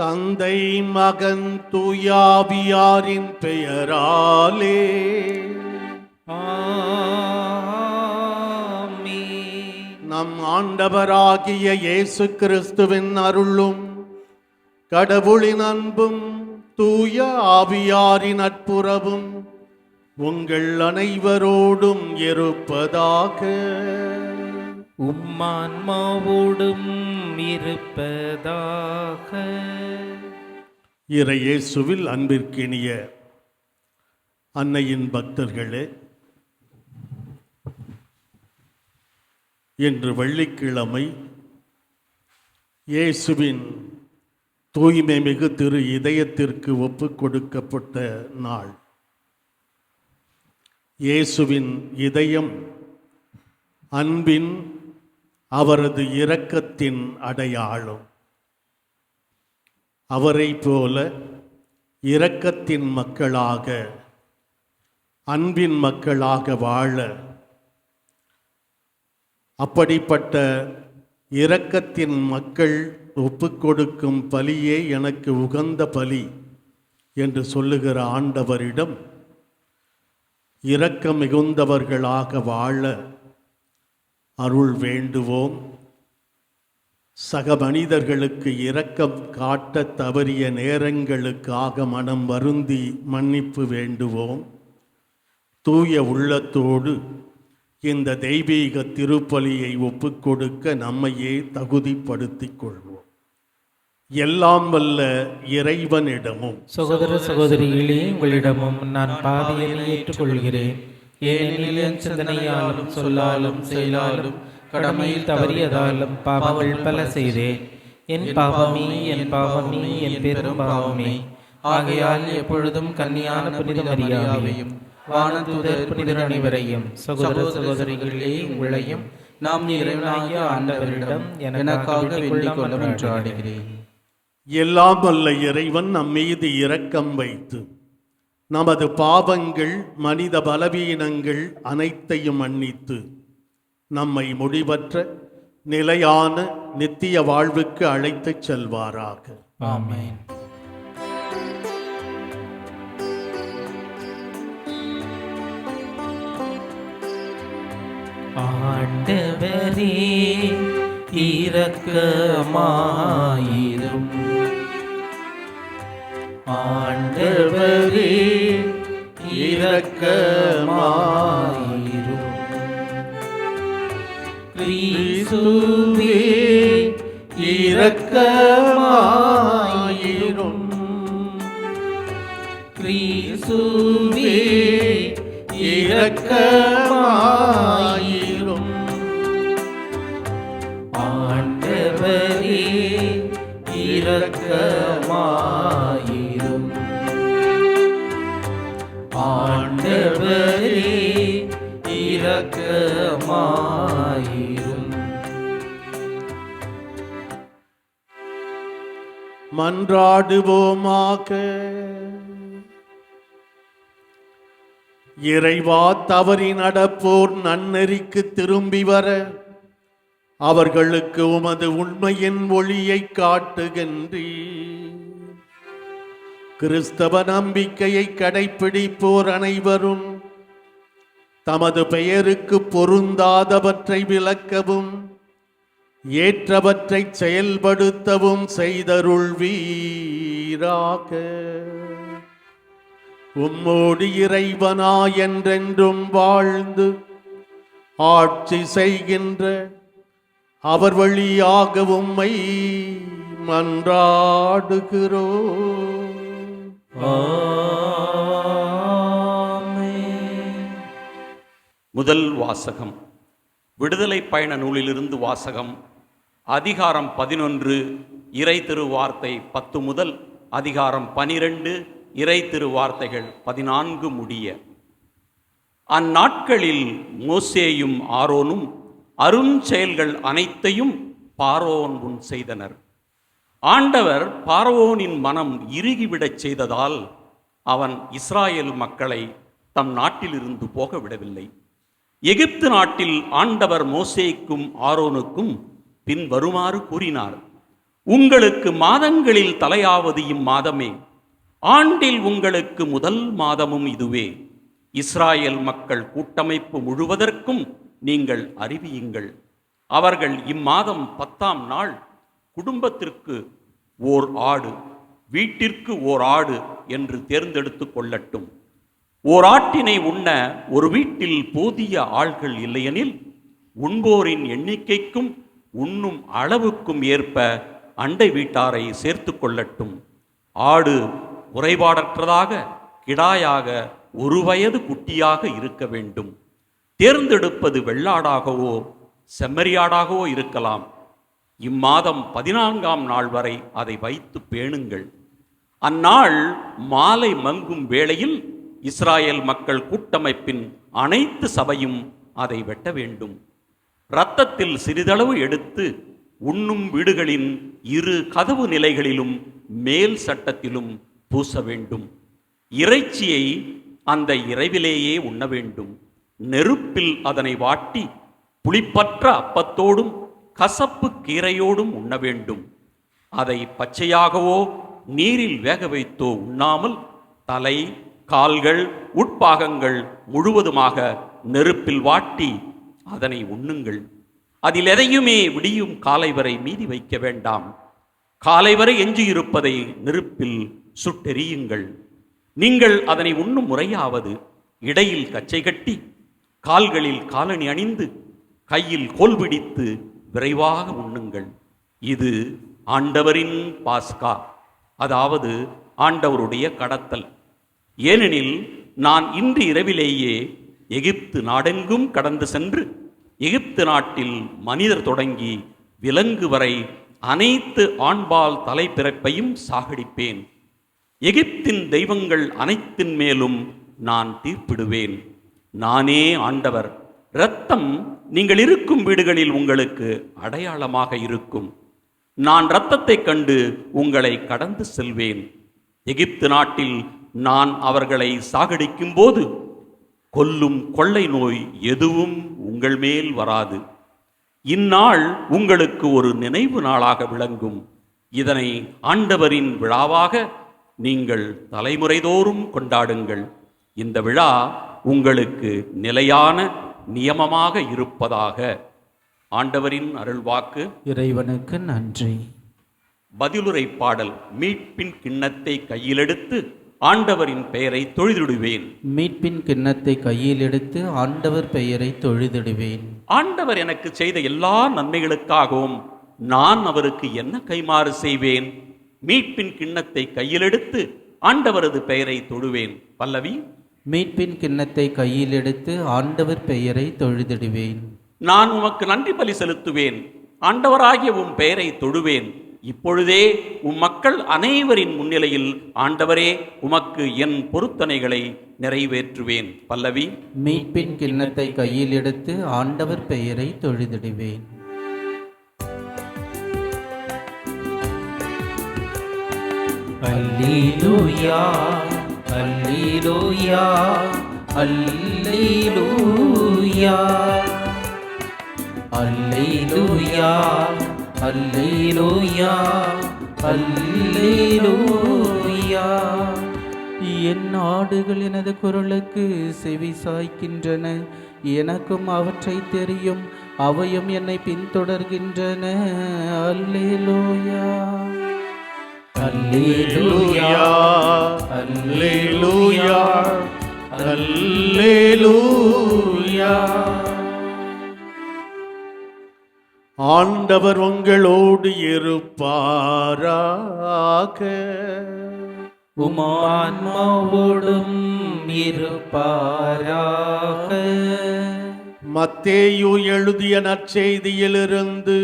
தந்தை மகன் தூயாவியாரின் பெயராலே ஆமென். நம் ஆண்டவராகிய இயேசு கிறிஸ்துவின் அருளும் கடவுளின் அன்பும் தூய ஆவியாரின் நட்புறவும் உங்கள் அனைவரோடும் இருப்பதாக. உம்மான்மாவோடும் இருப்பதாக. இறையேசுவில் அன்பிற்கினிய அன்னையின் பக்தர்களே, இன்று வெள்ளிக்கிழமை இயேசுவின் தூய்மை மிகு திரு இதயத்திற்கு ஒப்புக் கொடுக்கப்பட்ட நாள். இயேசுவின் இதயம் அன்பின், அவரது இரக்கத்தின் அடையாளம். அவரை போல இரக்கத்தின் மக்களாக, அன்பின் மக்களாக வாழ, அப்படிப்பட்ட இரக்கத்தின் மக்கள் ஒப்புக்கொடுக்கும் பலியே எனக்கு உகந்த பலி என்று சொல்லுகிற ஆண்டவரிடம் இரக்கம் மிகுந்தவர்களாக வாழ அருள் வேண்டுவோம். சக மனிதர்களுக்கு இரக்கம் காட்ட தவறிய நேரங்களுக்காக மனம் வருந்தி மன்னிப்பு வேண்டுவோம். தூய உள்ளத்தோடு இந்த தெய்வீக திருப்பலியை ஒப்புக்கொடுக்க நம்மையே தகுதிப்படுத்திக் கொள்வோம். எல்லாம் வல்ல இறைவனிடமும் சகோதர சகோதரிகளே, உங்களிடமும் நான் பாவியனை ஏற்றுக்கொள்கிறேன். ஏனெனில் என் சிந்தனையாலும் சொல்லாலும் செயலாலும் கடமையில் தவறியதாலும் பாவங்கள் பல செய்தேன். என் பாவமே, என் பாவமே, என் பெரும் பாவமே. ஆகையால் எப்பொழுதும் கன்னியான புனித மரியாதையும் வானதூதர் புனிதர் அனைவரையும் சகோதர சகோதரிகளே உங்களையும் நாம் இறைவனாகிய ஆண்டவரிடம் எனக்காக வேண்டிக் கொள்ள மன்றாடுகிறேன். எல்லாம் வல்ல இறைவன் நம் மீது இரக்கம் வைத்து நமது பாவங்கள், மனித பலவீனங்கள் அனைத்தையும் மன்னித்து நம்மை முடிவற்ற நிலையான நித்திய வாழ்வுக்கு அழைத்துச் செல்வாராக. ஆமென். ஆண்டவரே இரக்கமாயிரும். ஆண்டவரே இரக்கமாயிரும். கிறிஸ்துவே இரக்கமாயிரும். கிறிஸ்துவே இரக்கமாயிரும். ஆண்டவரே இரக்கமாயிரும். ஆண்டவரே இரக்கமாயிரும். மன்றாடுவோமாக. இறைவா, தவறி நடப்போர் நன்னெறிக்கு திரும்பி வர அவர்களுக்கு உமது உண்மையின் ஒளியை காட்டுகின்றீர். கிறிஸ்தவ நம்பிக்கையை கடைப்பிடிப்போர் அனைவரும் தமது பெயருக்கு பொருந்தாதவற்றை விலக்கவும் ஏற்றவற்றை செயல்படுத்தவும் செய்தருள்வீராக. உம்மோடு இறைவனா என்றென்றும் வாழ்ந்து ஆட்சி செய்கின்ற அவர் வழியாக உம்மை மன்றாடுகிறோம். முதல் வாசகம். விடுதலை பயண நூலிலிருந்து வாசகம். அதிகாரம் 11 இறை திருவார்த்தை 10 முதல் அதிகாரம் 12 இறை திருவார்த்தைகள் 14 முடிய. அந்நாட்களில் மோசேயும் ஆரோனும் அருஞ்செயல்கள் அனைத்தையும் பார்வோன் முன் செய்தனர். ஆண்டவர் பார்வோனின் மனம் இறுகிவிடச் செய்ததால் அவன் இஸ்ராயேல் மக்களை தம் நாட்டிலிருந்து போக விடவில்லை. எகிப்து நாட்டில் ஆண்டவர் மோசேக்கும் ஆரோனுக்கும் பின் வருமாறு கூறினார். உங்களுக்கு மாதங்களில் தலையாவது இம்மாதமே, ஆண்டில் உங்களுக்கு முதல் மாதமும் இதுவே. இஸ்ராயேல் மக்கள் கூட்டமைப்பு முழுவதற்கும் நீங்கள் அறிவியுங்கள். அவர்கள் இம்மாதம் 10ஆம் நாள் குடும்பத்திற்கு ஓர் ஆடு, வீட்டிற்கு ஓர் ஆடு என்று தேர்ந்தெடுத்து கொள்ளட்டும். ஓர் ஆட்டினை உண்ண ஒரு வீட்டில் போதிய ஆள்கள் இல்லையெனில், உண்போரின் எண்ணிக்கைக்கும் உண்ணும் அளவுக்கும் ஏற்ப அண்டை வீட்டாரை சேர்த்து கொள்ளட்டும். ஆடு குறைபாடற்றதாக கிடாயாக 1 வயது குட்டியாக இருக்க வேண்டும். தேர்ந்தெடுப்பது வெள்ளாடாகவோ செம்மறியாடாகவோ இருக்கலாம். இம்மாதம் 14ஆம் நாள் வரை அதை வைத்து பேணுங்கள். அந்நாள் மாலை மங்கும் வேளையில் இஸ்ராயேல் மக்கள் கூட்டமைப்பின் அனைத்து சபையும் அதை வெட்ட வேண்டும். இரத்தத்தில் சிறிதளவு எடுத்து உண்ணும் வீடுகளின் 2 கதவு நிலைகளிலும் மேல் சட்டத்திலும் பூச வேண்டும். இறைச்சியை அந்த இரவிலேயே உண்ண வேண்டும். நெருப்பில் அதனை வாட்டி புளிப்பற்ற அப்பத்தோடும் கசப்பு கீரையோடும் உண்ண வேண்டும். அதை பச்சையாகவோ நீரில் வேக வைத்தோ உண்ணாமல் தலை, கால்கள், உட்பாகங்கள் முழுவதுமாக நெருப்பில் வாட்டி அதனை உண்ணுங்கள். அதில் எதையுமே விடியும் காலை வரை மீதி வைக்க வேண்டாம். காலை வரை எஞ்சியிருப்பதை நெருப்பில் சுட்டெரியுங்கள். நீங்கள் அதனை உண்ணும் முறையாவது, இடையில் கச்சை கட்டி, கால்களில் காலணி அணிந்து, கையில் கோல் பிடித்து விரைவாக உண்ணுங்கள். இது ஆண்டவரின் பாஸ்கா, அதாவது ஆண்டவருடைய கடத்தல். ஏனெனில் நான் இன்று இரவிலேயே எகிப்து நாடெங்கும் கடந்து சென்று எகிப்து நாட்டில் மனிதர் தொடங்கி விலங்கு வரை அனைத்து ஆண்பால் தலைப்பிறப்பையும் சாகடிப்பேன். எகிப்தின் தெய்வங்கள் அனைத்தின் மேலும் நான் தீர்ப்பிடுவேன். நானே ஆண்டவர். இரத்தம் நீங்கள் இருக்கும் வீடுகளில் உங்களுக்கு அடையாளமாக இருக்கும். நான் இரத்தத்தை கண்டு உங்களை கடந்து செல்வேன். எகிப்து நாட்டில் நான் அவர்களை சாகடிக்கும் போது கொல்லும் கொள்ளை நோய் எதுவும் உங்கள் மேல் வராது. இந்நாள் உங்களுக்கு ஒரு நினைவு நாளாக விளங்கும். இதனை ஆண்டவரின் விழாவாக நீங்கள் தலைமுறைதோறும் கொண்டாடுங்கள். இந்த விழா உங்களுக்கு நிலையான நியமமாக இருப்பதாக. ஆண்டவரின் அருள்வாக்கு. இறைவனுக்கு நன்றி. பதிலுரை பாடல். மீட்பின் கிண்ணத்தை கையிலெடுத்து ஆண்டவரின் பெயரை தொழுதிடுவேன். மீட்பின் கிண்ணத்தை கையில் எடுத்து ஆண்டவர் பெயரை தொழுதிடுவேன். ஆண்டவர் எனக்கு செய்த எல்லா நன்மைகளுக்காகவும் நான் அவருக்கு என்ன கைமாறு செய்வேன்? மீட்பின் கிண்ணத்தை கையிலெடுத்து ஆண்டவரது பெயரை தொழுவேன். பல்லவி. மீட்பின் கிண்ணத்தை கையில் எடுத்து ஆண்டவர் பெயரை தொழுதிடுவேன். நான் உமக்கு நன்றி பலி செலுத்துவேன். ஆண்டவராகிய உம் பெயரை தொழுவேன். இப்பொழுதே உம் மக்கள் அனைவரின் முன்னிலையில் ஆண்டவரே உமக்கு என் பொருத்தனைகளை நிறைவேற்றுவேன். பல்லவி. மீட்பின் கிண்ணத்தை கையில் எடுத்து ஆண்டவர் பெயரை தொழுதிடுவேன். அல்லேலூயா, அல்லேலூயா, அல்லேலூயா, அல்லேலூயா, அல்லேலூயா, அல்லேலூயா. என் ஆடுகள் எனது குரலுக்கு செவி சாய்க்கின்றன. எனக்கும் அவற்றை தெரியும். அவையும் என்னை பின்தொடர்கின்றன. அல்லேலூயா, அல்லேலூயா, அல்லேலூயா, அல்லேலூயா. ஆண்டவர் உங்களோடு இருப்பாராக. உமான்மாவோடும் இருப்பாராக. மத்தேயு எழுதிய நற்செய்தியிலிருந்து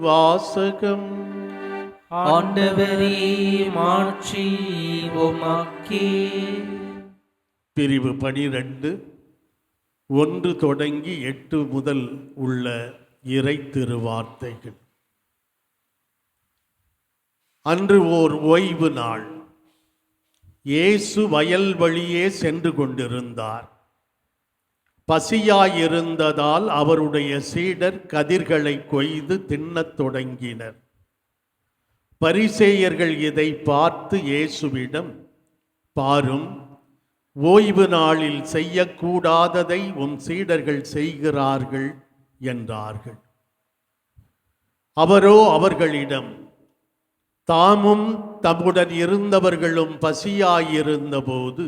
வாசகம். ஆண்டவரே, மாட்சி உமக்கே. பிரிவு 12, 1 தொடங்கி 8 முதல் உள்ள இறை திருவார்த்தைகள். அன்று ஓர் ஓய்வு நாள். இயேசு வயல் வழியே சென்று கொண்டிருந்தார். பசியாயிருந்ததால் அவருடைய சீடர் கதிர்களை கொய்து தின்னத் தொடங்கினர். பரிசேயர்கள் இதை பார்த்து இயேசுவிடம், பாரும், ஓய்வு நாளில் செய்யக்கூடாததை உம் சீடர்கள் செய்கிறார்கள் என்றார்கள். அவரோ அவர்களிடம், தாமும் தம்முடன் இருந்தவர்களும் பசியாயிருந்தபோது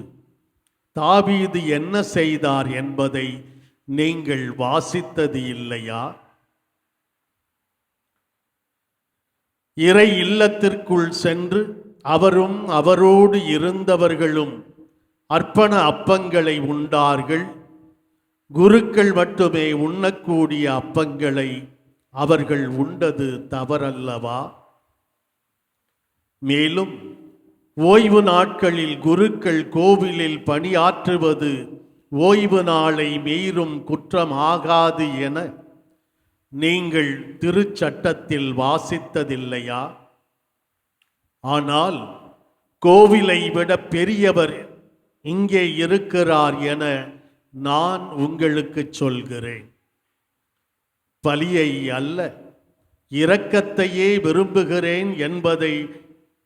தாவீது என்ன செய்தார் என்பதை நீங்கள் வாசித்தது இல்லையா? இறை இல்லத்திற்குள் சென்று அவரும் அவரோடு இருந்தவர்களும் அர்ப்பண அப்பங்களை உண்டார்கள். குருக்கள் மட்டுமே உண்ணக்கூடிய அப்பங்களை அவர்கள் உண்டது தவறல்லவா? மேலும் ஓய்வு நாட்களில் குருக்கள் கோவிலில் பணியாற்றுவது ஓய்வு நாளை மீறும் குற்றமாகாது என நீங்கள் திருச்சட்டத்தில் வாசித்ததில்லையா? ஆனால் கோவிலை விட பெரியவர் இங்கே இருக்கிறார் என நான் உங்களுக்கு சொல்கிறேன். பலியை அல்ல, இரக்கத்தையே விரும்புகிறேன் என்பதை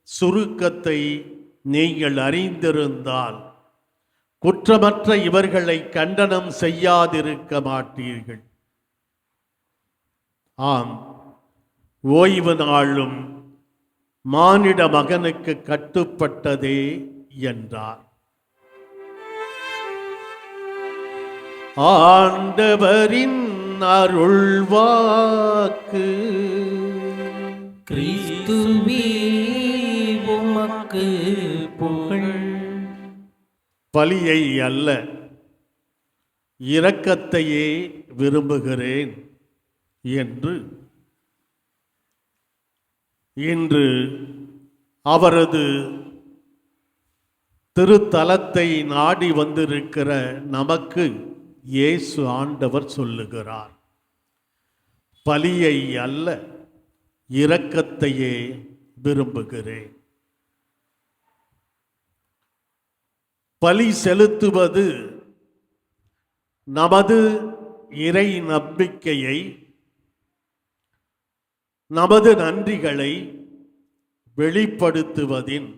சுருக்கத்தை நீங்கள் அறிந்திருந்தால் குற்றமற்ற இவர்களை கண்டனம் செய்யாதிருக்க மாட்டீர்கள். ஆம், ஓய்வு நாளும் மானிட மகனுக்கு கட்டுப்பட்டதே என்றார். ஆண்டவரின் அருள்வாக்கு. கிறிஸ்துவே உமக்கு புகழ். பலியை அல்ல, இரக்கத்தையே விரும்புகிறேன் என்று இன்று அவரது திருத்தலத்தை நாடி வந்திருக்கிற நமக்கு இயேசு ஆண்டவர் சொல்லுகிறார். பலியை அல்ல, இரக்கத்தையே விரும்புகிறேன். பலி செலுத்துவது நமது இறை நம்பிக்கையை, நமது நன்றிகளை வெளிப்படுத்துவதின்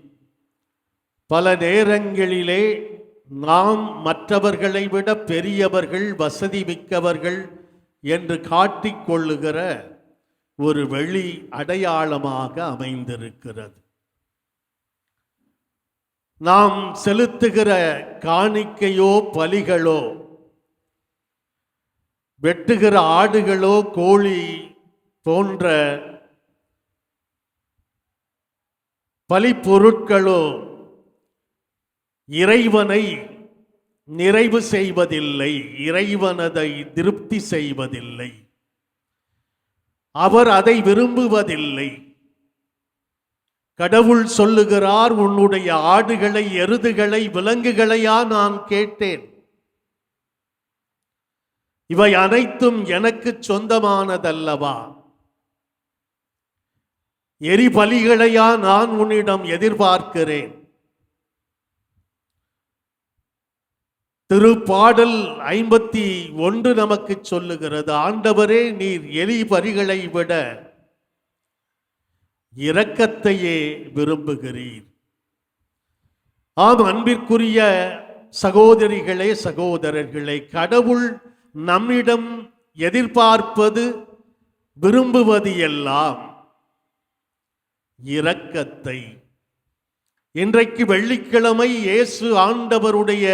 பல நேரங்களிலே நாம் மற்றவர்களை விட பெரியவர்கள், வசதி மிக்கவர்கள் என்று காட்டிக்கொள்ளுகிற ஒரு வெளி அடையாளமாக அமைந்திருக்கிறது. நாம் செலுத்துகிற காணிக்கையோ பலிகளோ, வெட்டுகிற ஆடுகளோ கோழி போன்ற பலிப்பொருட்களோ இறைவனை நிறைவு செய்வதில்லை, இறைவனதை திருப்தி செய்வதில்லை, அவர் அதை விரும்புவதில்லை. கடவுள் சொல்லுகிறார், உன்னுடைய ஆடுகளை, எருதுகளை, விலங்குகளையா நான் கேட்டேன்? இவை அனைத்தும் எனக்கு சொந்தமானதல்லவா? எரிபலிகளையா நான் உன்னிடம் எதிர்பார்க்கிறேன்? திருப்பாடல் 51 நமக்கு சொல்லுகிறது, ஆண்டவரே, நீர் எரிபலிகளை விட இரக்கத்தையே விரும்புகிறீர். ஆம், அன்பிற்குரிய சகோதரிகளே, சகோதரர்களே, கடவுள் நம்மிடம் எதிர்பார்ப்பது, விரும்புவது எல்லாம் இரக்கத்தை. இன்றைக்கு வெள்ளிக்கிழமை இயேசு ஆண்டவருடைய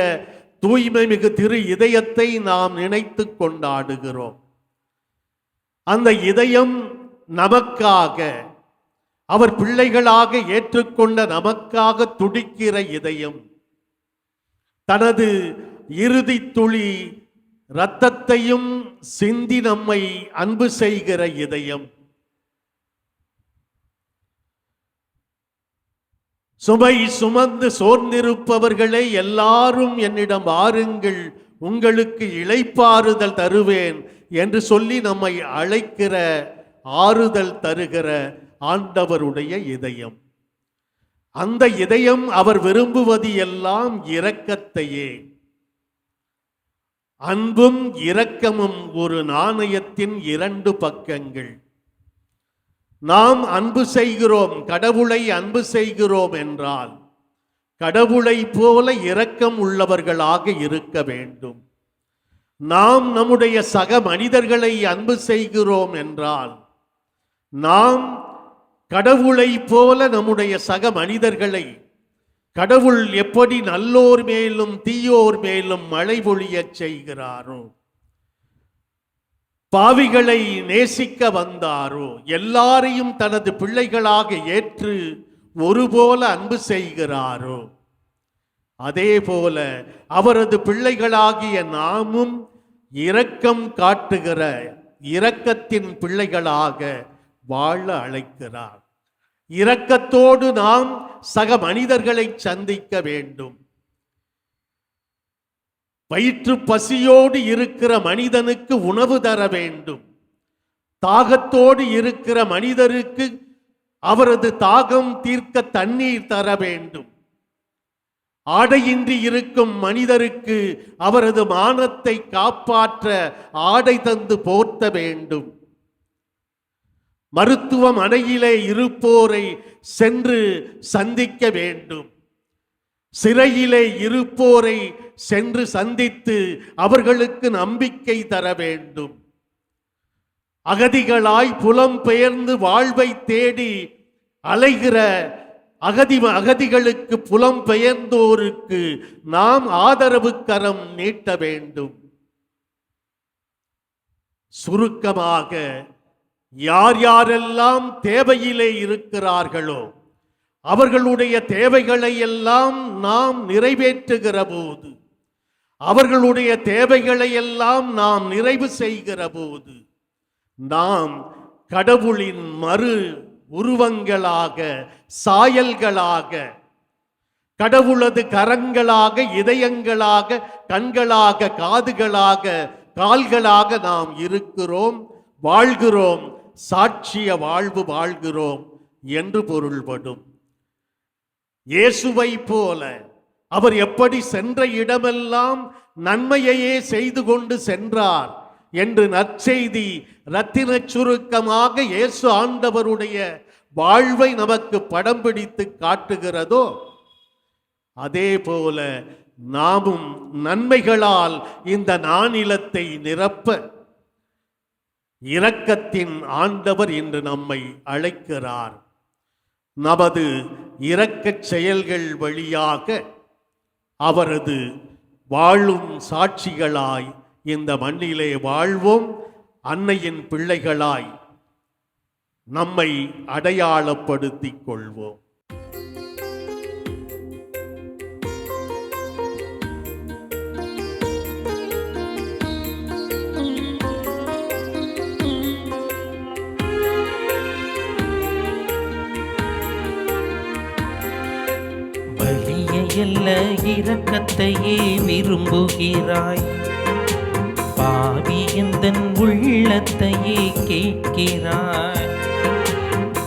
தூய்மை மிகு திரு இதயத்தை நாம் நினைத்து கொண்டாடுகிறோம். அந்த இதயம் நமக்காக, அவர் பிள்ளைகளாக ஏற்றுக்கொண்ட நமக்காக துடிக்கிற இதயம், தனது இறுதி துளி இரத்தத்தையும் சிந்தி நம்மை அன்பு செய்கிற இதயம். சுமை சுமந்து சோர்ந்திருப்பவர்களே, எல்லாரும் என்னிடம் வாருங்கள், உங்களுக்கு இளைப்பாறுதல் தருவேன் என்று சொல்லி நம்மை அழைக்கிற, ஆறுதல் தருகிற ஆண்டவருடைய இதயம். அந்த இதயம் அவர் விரும்புவது எல்லாம் இரக்கத்தையே. அன்பும் இரக்கமும் ஒரு நாணயத்தின் இரண்டு பக்கங்கள். நாம் அன்பு செய்கிறோம், கடவுளை அன்பு செய்கிறோம் என்றால் கடவுளை போல இரக்கம் உள்ளவர்களாக இருக்க வேண்டும். நாம் நம்முடைய சக மனிதர்களை அன்பு செய்கிறோம் என்றால் நாம் கடவுளை போல நம்முடைய சக மனிதர்களை, கடவுள் எப்படி நல்லோர் மேலும் தீயோர் மேலும் மழை பொழியச் செய்கிறாரோ, பாவிகளை நேசிக்க வந்தாரோ, எல்லாரையும் தனது பிள்ளைகளாக ஏற்று ஒருபோல அன்பு செய்கிறாரோ, அதே போல அவரது பிள்ளைகளாகிய நாமும் இரக்கம் காட்டுகிற இரக்கத்தின் பிள்ளைகளாக வாழ அழைக்கிறார். இரக்கத்தோடு நாம் சக மனிதர்களை சந்திக்க வேண்டும். வயிற்று பசியோடு இருக்கிற மனிதனுக்கு உணவு தர வேண்டும். தாகத்தோடு இருக்கிற மனிதருக்கு அவரது தாகம் தீர்க்க தண்ணீர் தர வேண்டும். ஆடையின்றி இருக்கும் மனிதருக்கு அவரது மானத்தை காப்பாற்ற ஆடை தந்து போர்த்த வேண்டும். மருத்துவமனையிலே இருப்போரை சென்று சந்திக்க வேண்டும். சிறையிலே இருப்போரை சென்று சந்தித்து அவர்களுக்கு நம்பிக்கை தர வேண்டும். அகதிகளாய் புலம்பெயர்ந்து வாழ்வை தேடி அலைகிற அகதிகளுக்கு, புலம்பெயர்ந்தோருக்கு நாம் ஆதரவு கரம் நீட்ட வேண்டும். சுருக்கமாக, யார் யாரெல்லாம் தேவையிலே இருக்கிறார்களோ அவர்களுடைய தேவைகளை எல்லாம் நாம் நிறைவேற்றுகிற போது, அவர்களுடைய தேவைகளை எல்லாம் நாம் நிறைவு செய்கிற போது, நாம் கடவுளின் மறு உருவங்களாக, சாயல்களாக, கடவுளது கரங்களாக, இதயங்களாக, கண்களாக, காதுகளாக, கால்களாக நாம் இருக்கிறோம், வாழ்கிறோம், சாட்சிய வாழ்வு வாழ்கிறோம் என்று பொருள்படும். இயேசுவை போல அவர் எப்படி சென்ற இடமெல்லாம் நன்மையையே செய்து கொண்டு சென்றார் என்று நற்செய்தி இரத்தின சுருக்கமாக இயேசு ஆண்டவருடைய வாழ்வை நமக்கு படம் பிடித்து காட்டுகிறதோ, அதே போல நாமும் நன்மைகளால் இந்த நானிலத்தை நிரப்ப இரக்கத்தின் ஆண்டவர் இன்று நம்மை அழைக்கிறார். நமது இரக்கச் செயல்கள் வழியாக அவரது வாழும் சாட்சிகளாய் இந்த மண்ணிலே வாழ்வோம். அன்னையின் பிள்ளைகளாய் நம்மை அடையாளப்படுத்திக் கொள்வோம். எல்லா இரக்கத்தையே விரும்புகிறாய், பாவி எந்தன் உள்ளத்தையே கேட்கிறாய்.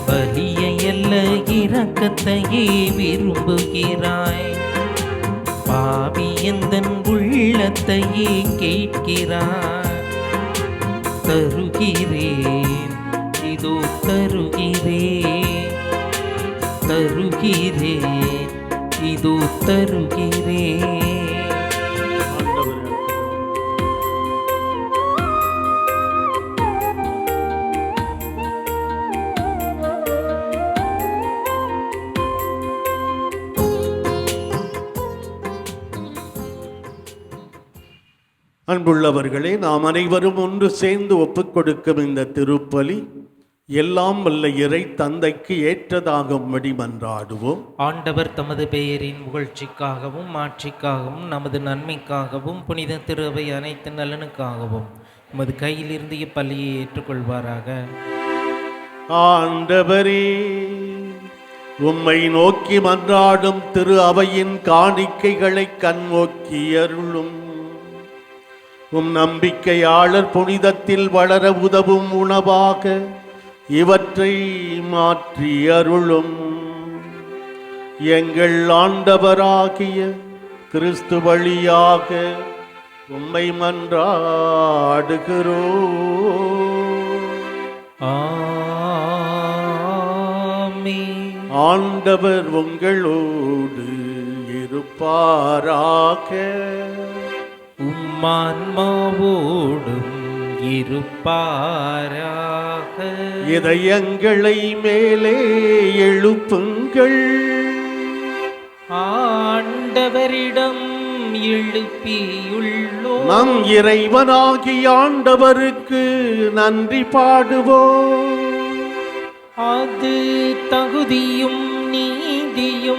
பலிய எல்லா இரக்கத்தையே விரும்புகிறாய், பாவி எந்தன் உள்ளத்தையே கேட்கிறாய். தருகிறேன், இதோ தருகிறேன், தருகிறேன், இதோ தருகிறேன். அன்புள்ளவர்களே, நாம் அனைவரும் ஒன்று சேர்ந்து ஒப்புக்கொடுக்கும் இந்த திருப்பலி எல்லாம் வல்ல இறை தந்தைக்கு ஏற்றதாகும்படி மன்றாடுவோம். ஆண்டவர் தமது பெயரின் புகழ்ச்சிக்காகவும் மாட்சிக்காகவும் நமது நன்மைக்காகவும் புனித திருவை அனைத்து நலனுக்காகவும் உமது கையிலிருந்து இப்பள்ளியை ஏற்றுக்கொள்வாராக. ஆண்டவரே, உம்மை நோக்கி மன்றாடும் திரு அவையின் காணிக்கைகளை கண்ணோக்கி அருளும். உம் நம்பிக்கையாளர் புனிதத்தில் வளர உதவும் உணவாக இவற்றை மாற்றி அருளும். எங்கள் ஆண்டவராகிய கிறிஸ்து வழியாக உம்மை மன்றாடுகிறோம். ஆமென். ஆண்டவர் உங்களோடு இருப்பாராக. உம்மான்மாவோடும் இருப்பாராக. இதயங்களை மேலே எழுப்புங்கள். ஆண்டவரிடம் எழுப்பியுள்ளோம். நம் இறைவனாகிய ஆண்டவருக்கு நன்றி பாடுவோம். அது தகுதியும் நீதியுமானதே.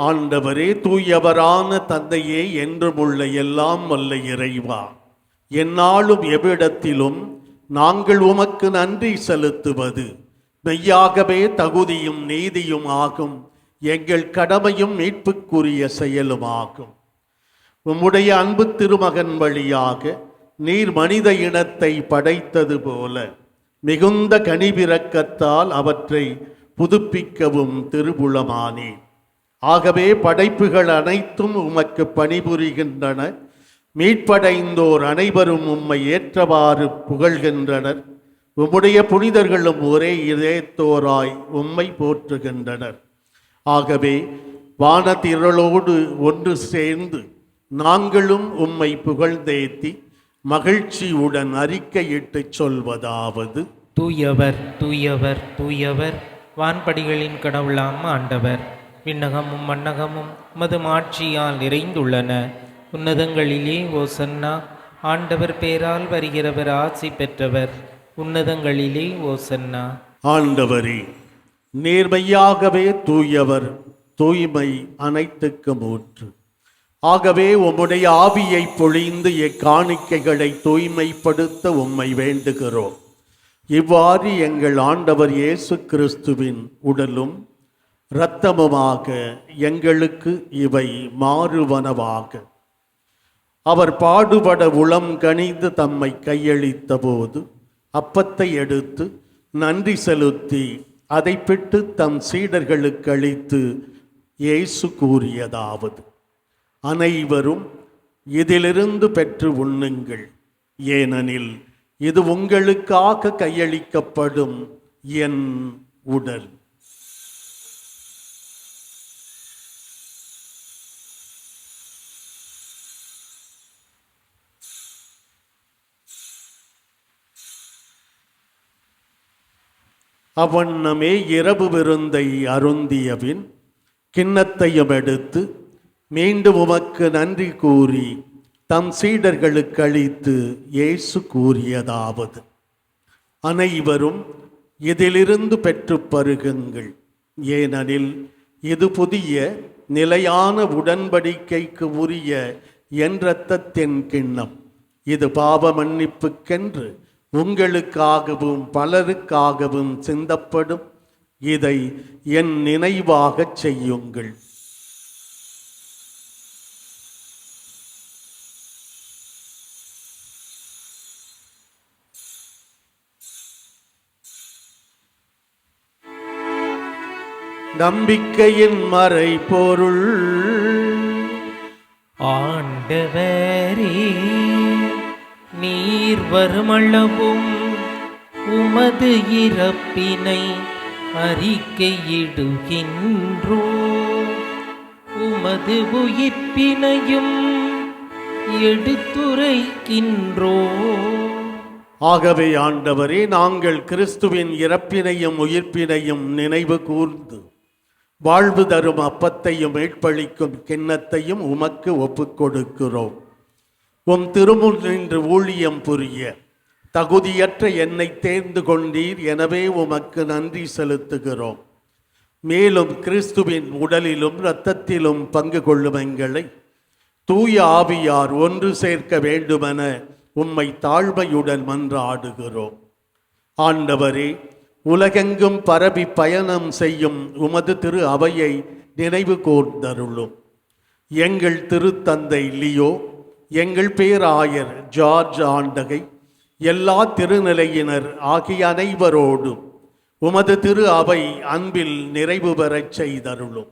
ஆண்டவரே, தூயவரான தந்தையே, என்றுமுள்ள எல்லாம் வல்ல இறைவா, எந்நாளும் எவ்விடத்திலும் நாங்கள் உமக்கு நன்றி செலுத்துவது மெய்யாகவே தகுதியும் நீதியும் ஆகும். எங்கள் கடமையும் மீட்புக்குரிய செயலுமாகும். உம்முடைய அன்பு திருமகன் வழியாக நீர் மனித இனத்தை படைத்தது போல மிகுந்த கனிவிரக்கத்தால் அவற்றை புதுப்பிக்கவும் திருவுளமானீர். ஆகவே படைப்புகள் அனைத்தும் உமக்கு பணிபுரிகின்றன. மீட்படைந்தோர் அனைவரும் உம்மை ஏற்றவாறு புகழ்கின்றனர். உம்முடைய புனிதர்களும் ஒரே இதயத்தோராய் உம்மை போற்றுகின்றனர். ஆகவே வானதிரளோடு ஒன்று சேர்ந்து நாங்களும் உம்மை புகழ்ந்தேத்தி மகிழ்ச்சியுடன் அறிக்கையிட்டு சொல்வதாவது: தூயவர் தூயவர் தூயவர், வான்படிகளின் கடவுளாம் ஆண்டவர். விண்ணகமும் மண்ணகமும் உமது மாட்சியால் நிறைந்துள்ளன. உன்னதங்களிலே ஓசன்னா. ஆண்டவர் பேரால் வருகிறவர் ஆசி பெற்றவர். உன்னதங்களிலே ஓசன்னா. ஆண்டவரே, நேர்மையாகவே தூயவர், தூய்மை அனைத்துக்கும் ஊற்று. ஆகவே உம்முடைய ஆவியை பொழிந்து எக்காணிக்கைகளை தூய்மைப்படுத்த உம்மை வேண்டுகிறோம். இவ்வாறு எங்கள் ஆண்டவர் இயேசு கிறிஸ்துவின் உடலும் இரத்தமுமாக எங்களுக்கு இவை மாறுவனவாக. அவர் பாடுபட உளம் கனிந்து தம்மை கையளித்த போது அப்பத்தை எடுத்து நன்றி செலுத்தி அதை பிட்டு தம் சீடர்களுக்கு அளித்து இயேசு கூறியதாவது: அனைவரும் இதிலிருந்து பெற்று உண்ணுங்கள், ஏனெனில் இது உங்களுக்காக கையளிக்கப்படும் என் உடல். அவ்வண்ணமே இரவு விருந்தை அருந்தியபின் கிண்ணத்தையும் எடுத்து மீண்டும் உமக்கு நன்றி கூறி தம் சீடர்களுக்கு அளித்து இயேசு கூறியதாவது: அனைவரும் இதிலிருந்து பெற்று பருகுங்கள், ஏனெனில் இது புதிய நிலையான உடன்படிக்கைக்கு உரிய என் இரத்தத்தின் கிண்ணம். இது பாவ மன்னிப்புக்கென்று உங்களுக்காகவும் பலருக்காகவும் சிந்தப்படும். இதை என் நினைவாகச் செய்யுங்கள். நம்பிக்கையின் மறைபொருள். ஆண்டவரே, நீர் வருமளவும் உமது இறப்பினை அறிக்கையிடுகின்றோ, உமது உயிர்ப்பினையும் எடுத்துரைக்கின்றோ. ஆகவே ஆண்டவரே, நாங்கள் கிறிஸ்துவின் இறப்பினையும் உயிர்ப்பினையும் நினைவு கூர்ந்து வாழ்வு தரும் அப்பத்தையும் மீட்பளிக்கும் கிண்ணத்தையும் உமக்கு ஒப்புக்கொடுக்கிறோம். உம் திருமுன் நின்று ஊழியம் புரிய தகுதியற்ற என்னை தேர்ந்து கொண்டீர். எனவே உமக்கு நன்றி செலுத்துகிறோம். மேலும் கிறிஸ்துவின் உடலிலும் இரத்தத்திலும் பங்கு கொள்ளும் எங்களை தூய ஆவியார் ஒன்று சேர்க்க வேண்டுமென உம்மை தாழ்மையுடன் மன்றாடுகிறோம். ஆண்டவரே, உலகெங்கும் பரவி பயணம் செய்யும் உமது திரு அவையை நினைவு கூர்ந்தருளும். எங்கள் திருத்தந்தை லியோ, எங்கள் பேராயர் ஜார்ஜ் ஆண்டகை, எல்லா திருநிலையினர் ஆகிய அனைவரோடும் உமது திரு அவை அன்பில் நிறைவு பெறச் செய்தருளும்.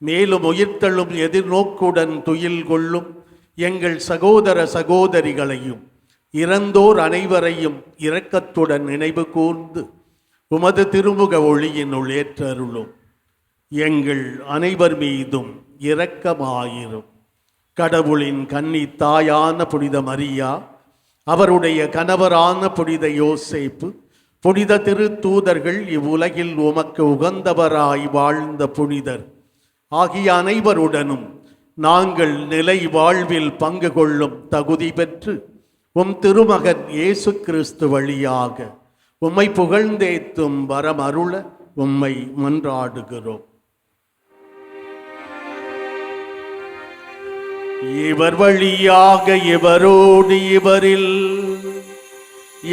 மேலும் உயிர்த்தெழும் எதிர்நோக்குடன் துயில் கொள்ளும் எங்கள் சகோதர சகோதரிகளையும் இறந்தோர் அனைவரையும் இரக்கத்துடன் நினைவு கூர்ந்து உமது திருமுக ஒளியினுள் ஏற்றருளும். எங்கள் அனைவர் மீதும் இரக்கமாயிரும். கடவுளின் கன்னி தாயான புனித மரியா, அவருடைய கணவரான புனித யோசேப்பு, புனித திருத்தூதர்கள், இவ்வுலகில் உமக்கு உகந்தவராய் வாழ்ந்த புனிதர் ஆகிய அனைவருடனும் நாங்கள் நிலை வாழ்வில் பங்கு கொள்ளும் தகுதி பெற்று உம் திருமகன் இயேசு கிறிஸ்து வழியாக உம்மை புகழ்ந்தேத்தும் வரம் அருள உம்மை மன்றாடுகிறோம். இவர் வழியாக இவரோடு இவரில்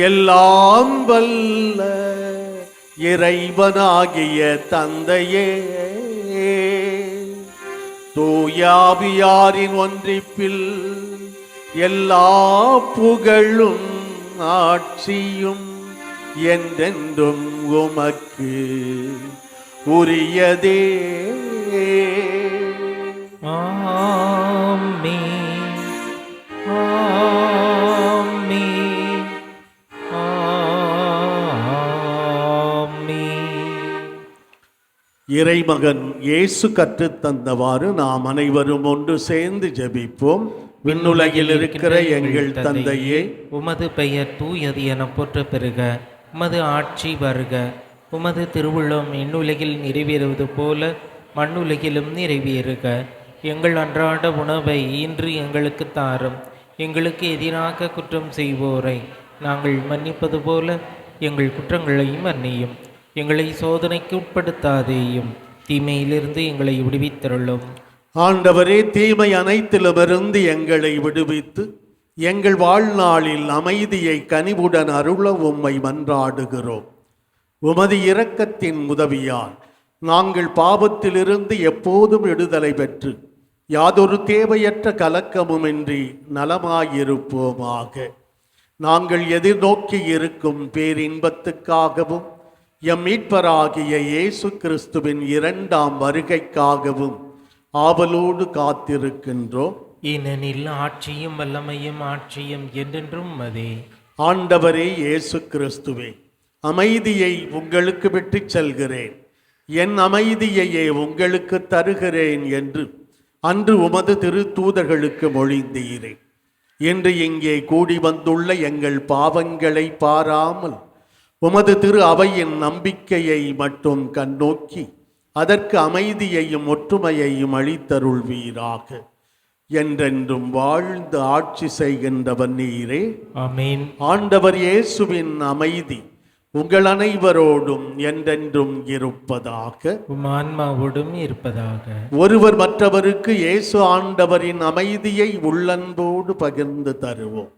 எல்லாம் வல்ல இறைவனாகிய தந்தையே, தூயாவியாரின் ஒன்றிப்பில் எல்லா புகழும் ஆட்சியும் என்றென்றும் உமக்கு உரியதே. ஆமென், ஆமென், ஆமென். இறைமகன் இயேசு கற்றுத்தந்தவாறு நாம் அனைவரும் ஒன்று சேர்ந்து ஜெபிப்போம். விண்ணுலகில் இருக்கிற எங்கள் தந்தையே, உமது பெயர் தூயது என போற்ற பெறுக. உமது ஆட்சி வருக. உமது திருவுள்ளம் விண்ணுலகில் நிறைவேறுவது போல மண்ணுலகிலும் நிறைவேறுக. எங்கள் அன்றாட உணவை இன்று எங்களுக்கு தாரும். எங்களுக்கு எதிராக குற்றம் செய்வோரை நாங்கள் மன்னிப்பது போல எங்கள் குற்றங்களையும் மன்னியும். எங்களை சோதனைக்கு உட்படுத்தாதேயும், தீமையிலிருந்து எங்களை விடுவித்தருளும். ஆண்டவரே, தீமை அனைத்திலுமிருந்து எங்களை விடுவித்து எங்கள் வாழ்நாளில் அமைதியை கனிவுடன் அருள உம்மை மன்றாடுகிறோம். உமது இரக்கத்தின் உதவியால் நாங்கள் பாவத்திலிருந்து எப்போதும் விடுதலை பெற்று யாதொரு தேவையற்ற கலக்கமுமின்றி நலமாயிருப்போமாக. நாங்கள் எதிர்நோக்கி இருக்கும் பேரின்பத்துக்காகவும் எம் மீட்பராகிய இயேசு கிறிஸ்துவின் இரண்டாம் வருகைக்காகவும் ஆவலோடு காத்திருக்கின்றோம். ஏனெனில் ஆட்சியும் வல்லமையும் ஆட்சியும் என்றென்றும் உமதே. ஆண்டவரே இயேசு கிறிஸ்துவே, அமைதியை உங்களுக்கு விட்டுச் செல்கிறேன், என் அமைதியையே உங்களுக்கு தருகிறேன் என்று அன்று உமது திருத்தூதர்களுக்கு மொழிந்தீரே. இன்று இங்கே கூடி வந்துள்ள எங்கள் பாவங்களை பாராமல் உமது திரு அவையின் நம்பிக்கையை மட்டும் கண்ணோக்கி அதற்கு அமைதியையும் ஒற்றுமையையும் அளித்தருள்வீராக. என்றென்றும் வாழ்ந்து ஆட்சி செய்கின்றவன் நீரே. ஆமென். ஆண்டவர் இயேசுவின் அமைதி உங்கள் அனைவரோடும் என்றென்றும் இருப்பதாக. உம் ஆன்மாவோடும் இருப்பதாக. ஒருவர் மற்றவருக்கு இயேசு ஆண்டவரின் அமைதியை உள்ளன்போடு பகிர்ந்து தருவோம்.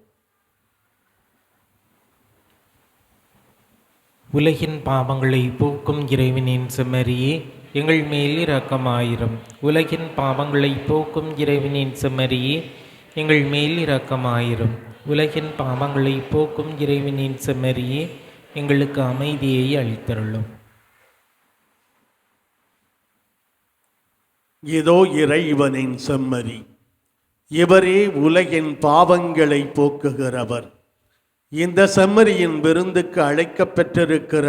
உலகின் பாவங்களை போக்கும் இறைவனின் செம்மறியே, எங்கள் மேல் இரக்கமாயிரும். உலகின் பாவங்களை போக்கும் இறைவனின் செம்மறியே, எங்கள் மேல் இரக்கமாயிரும். உலகின் பாவங்களை போக்கும் இறைவனின் செம்மறியே, எங்களுக்கு அமைதியை அளித்தருளும். இதோ இறைவனின் செம்மறி, இவரே உலகின் பாவங்களை போக்குகிறவர். இந்த செம்மறியின் விருந்துக்கு அழைக்கப்பெற்றிருக்கிற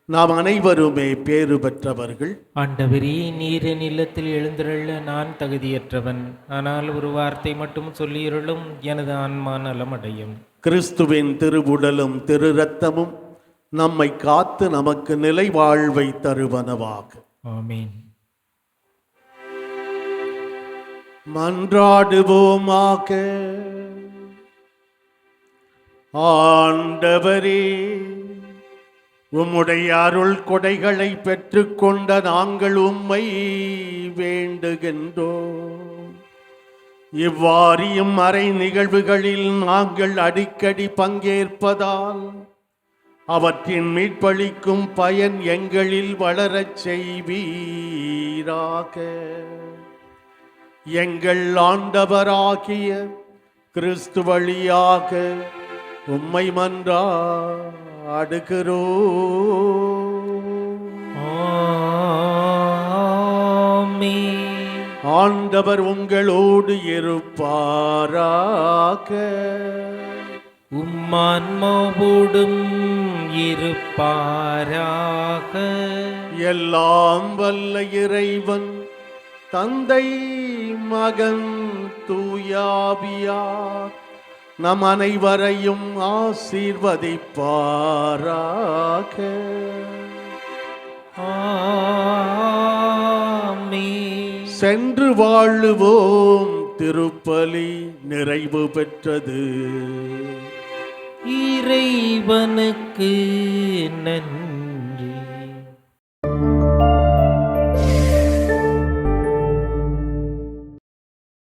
நாம் அனைவருமே பேறு பெற்றவர்கள். ஆண்டவரே, நீர் என் இல்லத்தில் எழுந்திருள்ள நான் தகுதியற்றவன். ஆனால் ஒரு வார்த்தை மட்டும் சொல்லியருளும், எனது ஆன்மா நலமடையும். கிறிஸ்துவின் திருவுடலும் திரு இரத்தமும் நம்மை காத்து நமக்கு நிலை வாழ்வை தருவனவாக. ஆமென். மன்றாடுவோமாக. ஆண்டவரே, உம்முடைய அருள் கொடைகளை பெற்றுக்கொண்ட நாங்கள் உம்மை வேண்டுகின்றோம். இவ்வாறியும் மறை நிகழ்வுகளில் நாங்கள் அடிக்கடி பங்கேற்பதால் அவற்றின் மீட்பளிக்கும் பயன் எங்களில் வளரச் செய்வீராக. எங்கள் ஆண்டவராகிய கிறிஸ்து வழியாக உம்மை மன்றாடுகிறோம். ஆமென். ஆண்டவர் உங்களோடு இருப்பாராக. உம் ஆன்மாவோடும் இருப்பாராக. எல்லாம் வல்ல இறைவன் தந்தை மகன் தூயாவியார் நம் அனைவரையும் ஆசீர்வதிப்பாராக. ஆமென். சென்று வாழுவோம். திருப்பலி நிறைவு பெற்றது. இறைவனுக்கு நன்றி.